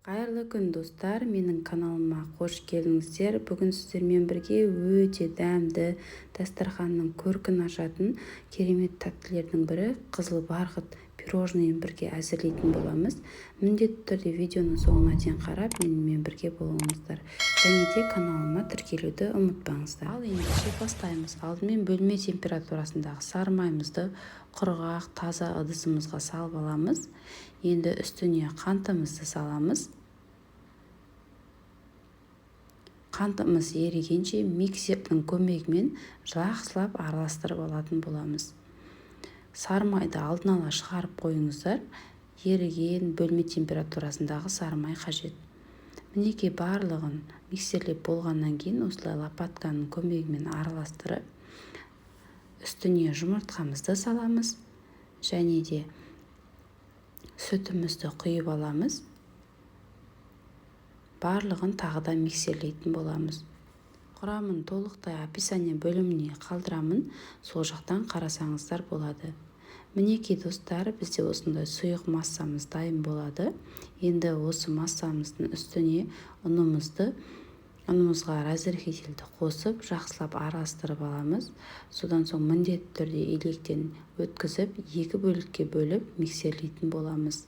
Қайырлы күн достар, менің каналыма қош келдіңіздер. Бүгін сіздермен бірге өте дәмді дастарханның көркін ашатын керемет тәттілердің бірі қызыл барқыт пирожныйын бірге әзірлейтін боламыз. Міндетті түрде видеоны соңына дейін қарап менімен бірге болыңыздар. Және де каналыма тіркелуді ұмытпаңыздар. Ал ендеше бастаймыз. Алдымен бөлме температурасындағы сары майымызды құрғақ таза ыдысымызға салып аламыз. Енді үстіне қантымызды саламыз. Қантымыз ерігенше миксердің көмегімен жақсылап араластырып алатын боламыз. Сары майды алдын ала шығарып қойыңыздар. Еріген бөлме температурасындағы сары май қажет. Мінекей барлығын миксерлеп болғаннан кейін осылай лопатканың көмегімен араластырып, үстіне жұмыртқамызды саламыз және де сүтімізді құйып аламыз. Барлығын тағы да миксерлейтін боламыз. Құрамын толықтай описание бөліміне қалдырамын, сол жақтан қарасаңыздар болады. Мінекей достар, бізде осындай сұйық массамыз дайын болады. Енді осы массамыздың үстіне ұнымызға разрыхителді қосып, жақсылап араластырып аламыз. Содан соң міндетті түрде електен өткізіп, екі бөлікке бөліп миксерлейтін боламыз.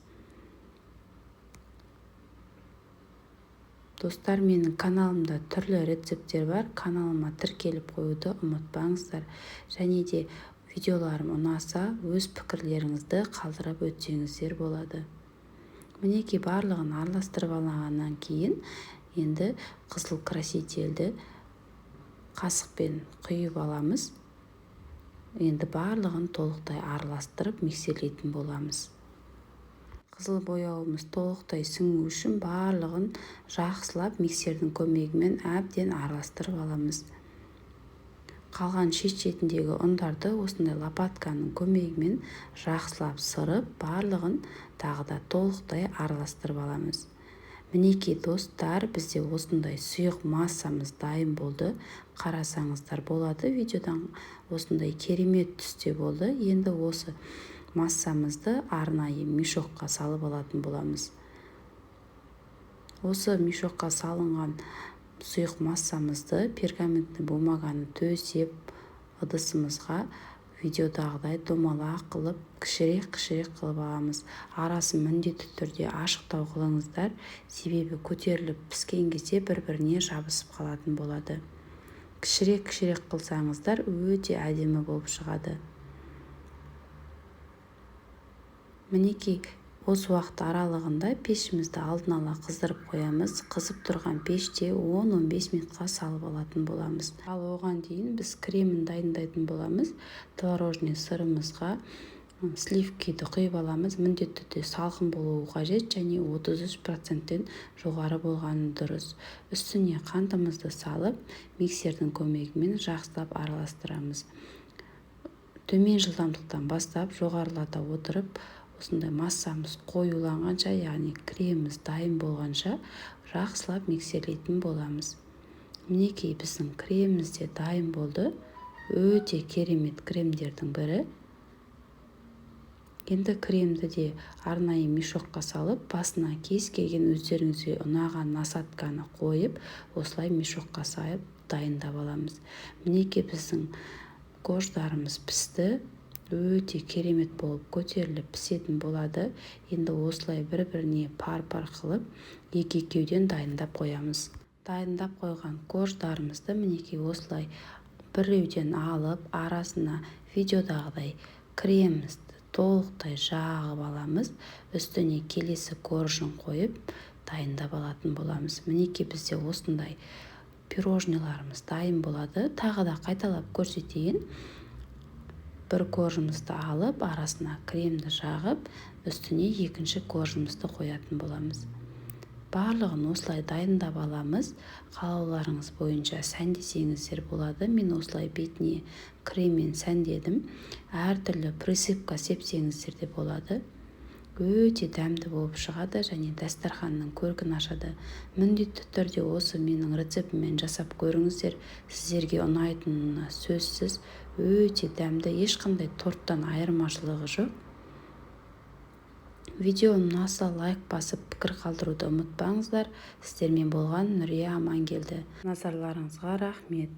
Достар, менің каналымда түрлі рецепттер бар. Каналыма тіркеліп қоюды ұмытпаңыздар. Және де видеоларым ұнаса, өз пікірлеріңізді қалдырып өтсеңіздер болады. Мінекей барлығын араластырып алғаннан кейін, енді қызыл красительді қасықпен құйып аламыз. Енді барлығын толықтай араластырып миксерлейтін боламыз. Қызыл бояуымыз толықтай сіңу үшін барлығын жақсылап миксердің көмегімен әбден араластырып аламыз. Қалған шет-шетіндегі ұндарды осындай лопатканың көмегімен жақсылап сырып, барлығын тағы да толықтай араластырып аламыз. Мінекей достар, бізде осындай сұйық массамыз дайын болды. Қарасаңыздар болады, видеодан осындай керемет түсте болды. Енді осы массамызды арнайы мешокқа салып алатын боламыз. Осы мешокқа салынған сұйық массамызды пергаментті бумаганы төсеп, ыдысымызға видеодағыдай домалақ қылып, кішірек қылып аламыз. Арасын міндетті түрде ашықтау қылыңыздар, себебі көтеріліп піскен кезде бір-біріне жабысып қалатын болады. Кішірек қылсаңыздар өте әдемі болып шығады. Мінекей осы уақыт аралығында пешімізді алдын ала қыздырып қоямыз. Қызып тұрған пеште 10-15 минутқа салып алатын боламыз. Ал оған дейін біз кремін дайындайтын боламыз. Творожный сырымызға сливкиді құйып аламыз. Міндетті түрде салқын болуы қажет және 33%-тен жоғары болғаны дұрыс. Үстіне қантымызды салып, миксердің көмегімен жақсылап араластырамыз. Төмен жылдамдықтан бастап жоғарылата отырып, осындай массамыз қоюланғанша, яғни креміміз дайын болғанша жақсылап миксерлейтін боламыз. Мінекей біздің креміміз де дайын болды. Өте керемет кремдердің бірі. Енді кремді де арнайы мешокқа салып, басына кез келген өздеріңізге ұнаған насатканы қойып, осылай мешокқа салып дайындап аламыз. Мінекей біздің корждарымыз пісті. Өте керемет болып көтеріліп пісетін болады. Енді осылай бір-біріне пар-пар қылып, екі-екеуден дайындап қоямыз. Дайындап қойған корждарымызды мінекей осылай біреуден алып, арасына видеодағыдай кремімізді толықтай жағып аламыз. Үстіне келесі коржын қойып, дайындап алатын боламыз. Мінекей бізде осындай пирожныйларымыз дайын болады. Тағы да қайталап көрсетейін. Бір коржымызды алып, арасына кремді жағып, үстіне екінші коржымызды қоятын боламыз. Барлығын осылай дайындап аламыз. Қалауларыңыз бойынша сәндесеңіздер болады. Мен осылай бетіне креммен сәндедім. Әртүрлі присыпка сепсеңіздер де болады. Өте дәмді болып шығады және дастарханның көркін ашады. Міндетті түрде осы менің рецептіммен жасап көріңіздер. Сіздерге ұнайтынына сөзсіз. Өте дәмді, ешқандай торттан айырмашылығы жоқ. видео ұнаса лайк басып пікір қалдыруды ұмытпаңыздар. Сіздермен болған Нұрия Амангелді. Назарларыңызға рахмет.